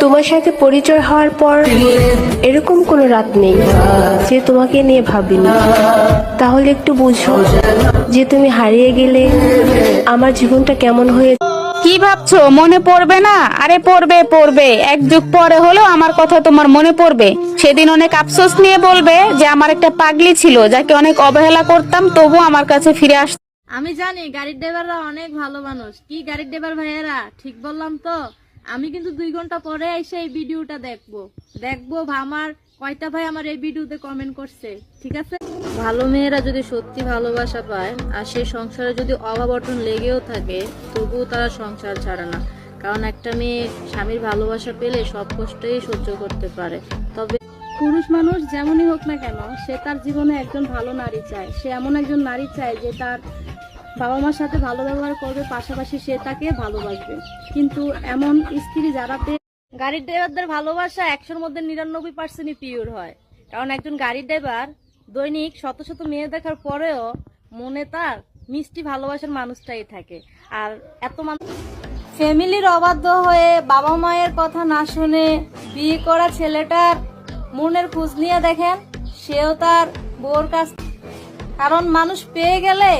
তোমার সাথে পরিচয় হওয়ার পর এরকম কোনো রাত নেই যে তোমাকে নিয়ে ভাবিনি। তাহলে একটু বুঝো যে তুমি হারিয়ে গেলে আমার জীবনটা কেমন হয়ে। কি ভাবছো মনে পড়বে না? আরে পড়বে পড়বে, এক যুগ পরে হলেও আমার কথা তোমার মনে পড়বে। সেদিন অনেক আফসোস নিয়ে বলবে যে আমার একটা পাগলি ছিল যাকে অনেক অবহেলা করতাম, তবু আমার কাছে ফিরে আস। আমি জানি গাড়ির ড্রাইভাররা অনেক ভালো মানুষ। কি গাড়ির ড্রাইভার ভাইয়েরা, ঠিক বললাম তো? আমি কিন্তু 2 ঘন্টা পরে এসে এই ভিডিওটা দেখবো আমার কয়টা ভাই আমার এই ভিডিওতে কমেন্ট করছে, ঠিক আছে? ভালো মেয়েরা যদি সত্যি ভালোবাসা পায় আর সেই সংসারে যদি অভাব অটন লেগেও থাকে, তবুও তারা সংসার ছাড়ে না। কারণ একটা মেয়ে স্বামীর ভালোবাসা পেলে সব কষ্টই সহ্য করতে পারে। তবে পুরুষ মানুষ যেমনই হোক না কেন, সে তার জীবনে একজন ভালো নারী চায়। সে এমন একজন নারী চায় যে তার বাবা মার সাথে ভালো ব্যবহার করবে, পাশাপাশি সে তাকে ভালোবাসবে। কিন্তু এমন স্ত্রী যারা গাড়ির ড্রাইভারদের ভালোবাসা 100-র মধ্যে 99% পিওর হয়। কারণ একজন গাড়ির ড্রাইভার দৈনিক শত শত মেয়ে দেখার পরেও মনে তার মিষ্টি ভালোবাসার মানুষটাই থাকে। আর এত মানুষ ফ্যামিলির অবাধ্য হয়ে বাবা মায়ের কথা না শুনে বিয়ে করা ছেলেটার মনের খোঁজ নিয়ে দেখেন, সেও তার বউর কাছ, কারণ মানুষ পেয়ে গেলে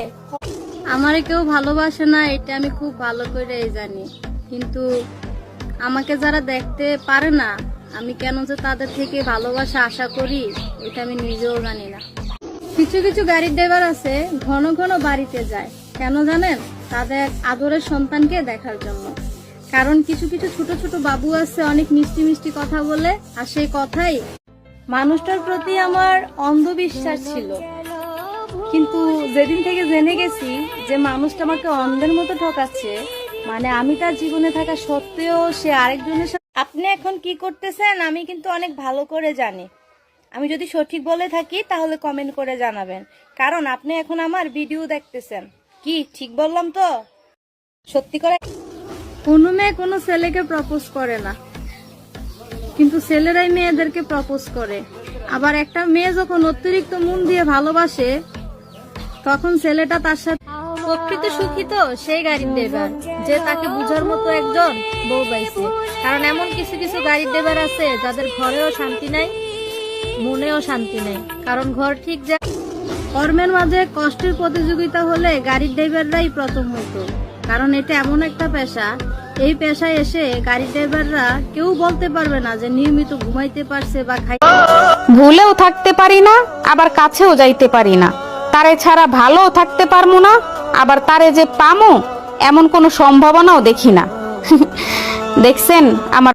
আমারে কেউ ভালোবাসে না, এটা আমি খুব ভালো করে জানি। কিন্তু আমাকে যারা দেখতে পারে না, আমি কেন যে তাদের থেকে ভালোবাসা আশা করি এটা আমি নিজেও জানি না। কিছু কিছু গাড়ির ড্রাইভার আছে ঘন ঘন বাড়িতে যায়, কেন জানেন? তাদের আদরের সন্তানকে দেখার জন্য। কারণ কিছু কিছু ছোট ছোট বাবু আছে অনেক মিষ্টি মিষ্টি কথা বলে, আর সেই কথাই মানুষটার প্রতি আমার অন্ধবিশ্বাস ছিল। কিন্তু যেদিন থেকে জেনে গেছি যে মানুষটা আমাকে অন্ধের মতো ঠকাচ্ছে, মানে আমি তার জীবনে থাকা সত্ত্বেও সে আরেকজনের সাথে। আপনি এখন কি করতেছেন আমি কিন্তু অনেক ভালো করে জানি। আমি যদি সঠিক বলে থাকি তাহলে কমেন্ট করে জানাবেন, কারণ আপনি এখন আমার ভিডিও দেখতেছেন। কি ঠিক বললাম তো? সত্যি করে কোনো মেয়ে কোনো ছেলেকে প্রপোজ করে না, কিন্তু ছেলেরাই মেয়েদেরকে প্রপোজ করে। আবার একটা মেয়ে যখন অতিরিক্ত মন দিয়ে ভালোবাসে, তখন ছেলেটা তার সাথে প্রকৃত সুখী তো সেই গাড়ির ড্রাইভার যে তাকে বুঝার মতো একজন বউ পাইছে। কারণ এমন কিছু কিছু গাড়ির ড্রাইভার আছে যাদের ঘরেও শান্তি নাই, মনেও শান্তি নেই। কারণ ঘর ঠিক যা, কর্মের মাঝে কষ্টের প্রতিযোগিতা হলে গাড়ির ড্রাইভাররাই প্রথম হইতো। কারণ এটা এমন একটা পেশা, এই পেশায় এসে গাড়ির ড্রাইভাররা কেউ বলতে পারবে না যে নিয়মিত ঘুমাইতে পারছে বা খাইতে। ভুলেও থাকতে পারি না, আবার কাছেও যাইতে পারি না। তারে ছাড়া ভালোও থাকতে পারবো না, আবার তারে যে পামো এমন কোনো সম্ভাবনাও দেখি না। দেখছেন আমার